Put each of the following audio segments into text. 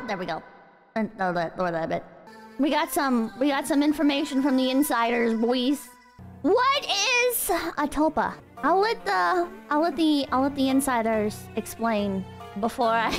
There we go. Lower that a bit. We got some information from the insiders, boys. What is a tulpa? I'll let the insiders explain before I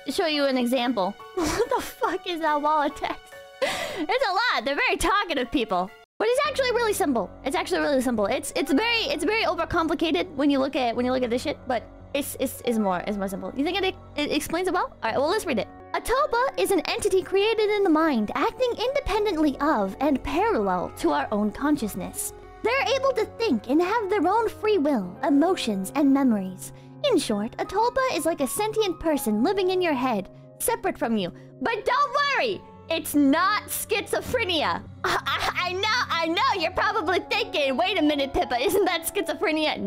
show you an example. What the fuck is that wall of text? It's a lot. They're very talkative people. But it's actually really simple. It's actually really simple. It's very overcomplicated when you look at this shit, but it's more simple. You think it explains it well? Alright, well let's read it. A tulpa is an entity created in the mind, acting independently of and parallel to our own consciousness. They're able to think and have their own free will, emotions, and memories. In short, a tulpa is like a sentient person living in your head, separate from you. But don't worry! It's not schizophrenia. I know, you're probably thinking, wait a minute, Pippa, isn't that schizophrenia?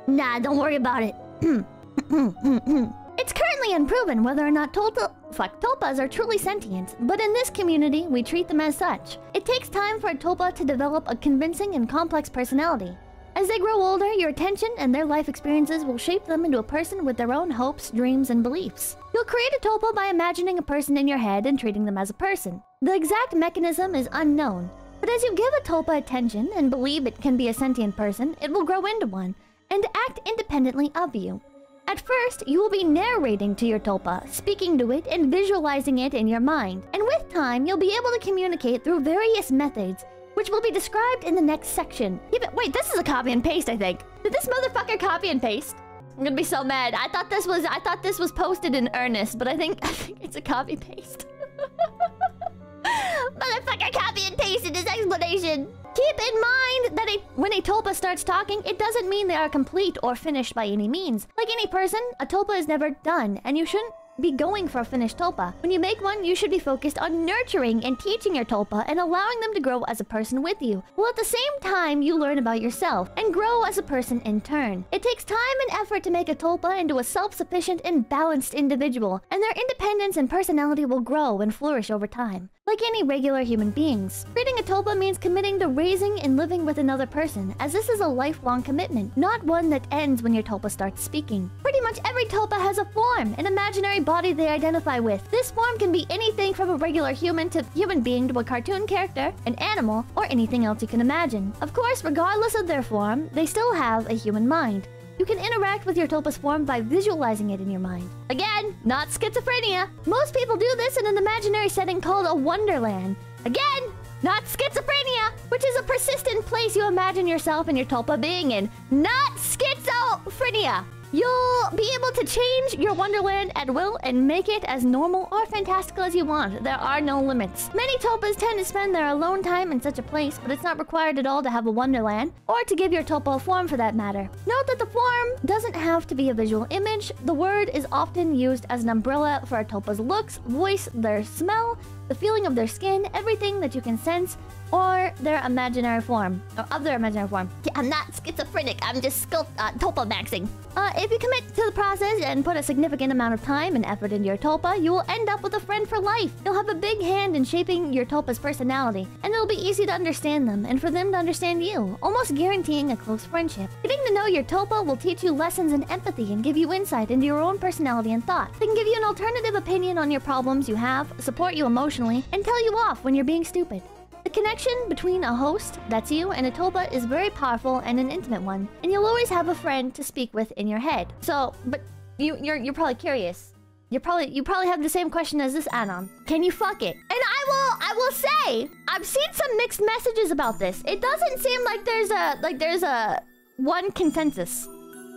Nah, don't worry about it. It's currently unproven whether or not tulpas are truly sentient, but in this community, we treat them as such. It takes time for a tulpa to develop a convincing and complex personality. As they grow older, your attention and their life experiences will shape them into a person with their own hopes, dreams, and beliefs. You'll create a tulpa by imagining a person in your head and treating them as a person. The exact mechanism is unknown, but as you give a tulpa attention and believe it can be a sentient person, it will grow into one and act independently of you. At first, you will be narrating to your tulpa, speaking to it and visualizing it in your mind. And with time, you'll be able to communicate through various methods, which will be described in the next section. Wait, this is a copy and paste, I think. Did this motherfucker copy and paste? I'm gonna be so mad. I thought this was posted in earnest, but I think it's a copy paste. Motherfucker copy and pasted his explanation. Keep in mind that when a tulpa starts talking, it doesn't mean they are complete or finished by any means. Like any person, a tulpa is never done, and you shouldn't be going for a finished tulpa. When you make one, you should be focused on nurturing and teaching your tulpa and allowing them to grow as a person with you, while at the same time you learn about yourself and grow as a person in turn. It takes time and effort to make a tulpa into a self-sufficient and balanced individual, and their independence and personality will grow and flourish over time. Like any regular human beings, creating a tulpa means committing to raising and living with another person, as this is a lifelong commitment, not one that ends when your tulpa starts speaking. Pretty much every tulpa has a form, an imaginary body they identify with. This form can be anything from a regular human being to a cartoon character, an animal, or anything else you can imagine. Of course, regardless of their form, they still have a human mind. You can interact with your tulpa's form by visualizing it in your mind. Again, not schizophrenia. Most people do this in an imaginary setting called a wonderland. Again, not schizophrenia, which is a persistent place you imagine yourself and your tulpa being in. Not schizophrenia. You'll be able to change your wonderland at will and make it as normal or fantastical as you want. There are no limits. Many tulpas tend to spend their alone time in such a place, but it's not required at all to have a wonderland, or to give your tulpa a form for that matter. Note that the form doesn't have to be a visual image. The word is often used as an umbrella for a tulpa's looks, voice, their smell, the feeling of their skin, everything that you can sense, or their imaginary form, or of their imaginary form. Yeah, I'm not schizophrenic, I'm just tulpa maxing. If you commit to the process and put a significant amount of time and effort into your tulpa, you will end up with a friend for life. You'll have a big hand in shaping your tulpa's personality, and it'll be easy to understand them, and for them to understand you, almost guaranteeing a close friendship. Getting to know your tulpa will teach you lessons in empathy and give you insight into your own personality and thought. They can give you an alternative opinion on your problems you have, support you emotionally, and tell you off when you're being stupid. The connection between a host, that's you, and a tulpa is very powerful and an intimate one, and you'll always have a friend to speak with in your head. So, but you're probably curious. You probably have the same question as this anon. Can you fuck it? And I will say, I've seen some mixed messages about this. It doesn't seem like there's a one consensus.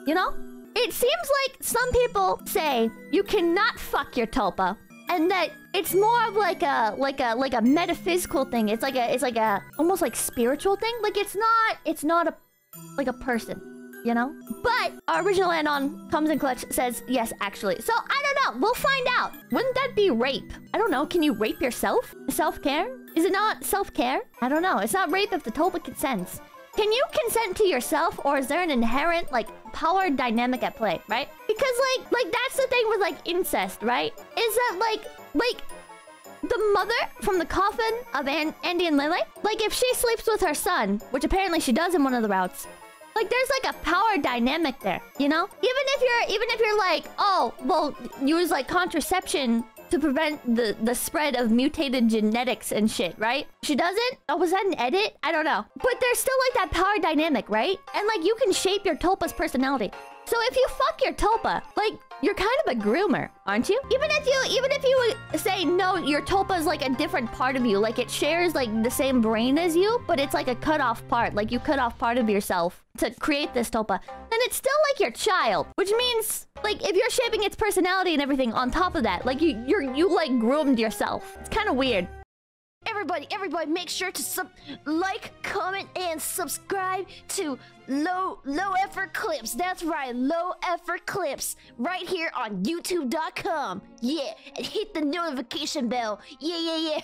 You know? It seems like some people say you cannot fuck your tulpa, and that it's more of like a metaphysical thing. It's like a almost like spiritual thing. Like it's not a person, you know? But our original anon comes in clutch says yes, actually. So I don't know. We'll find out. Wouldn't that be rape? I don't know. Can you rape yourself? Self-care? Is it not self-care? I don't know. It's not rape if the tulpa consents. Can you consent to yourself, or is there an inherent, like, power dynamic at play, right? Because, like that's the thing with, like, incest, right? Is that, like, the mother from the coffin of Andy and Lele? Like, if she sleeps with her son, which apparently she does in one of the routes, Like there's like a power dynamic there, you know? Even if you're like, oh, well, use like contraception to prevent the spread of mutated genetics and shit, right? She doesn't? Oh, was that an edit? I don't know. But there's still like that power dynamic, right? And like you can shape your Tulpa's personality. So if you fuck your Tulpa, like you're kind of a groomer, aren't you? Even if you would say no, your Tulpa is like a different part of you, like it shares like the same brain as you, but it's like a cut off part, like you cut off part of yourself to create this Tulpa, then it's still like your child, which means like if you're shaping its personality and everything on top of that, like you like groomed yourself. It's kind of weird. Everybody, make sure to like, comment, and subscribe to Low Effort Clips. That's right, Low Effort Clips, right here on YouTube.com. Yeah, and hit the notification bell. Yeah.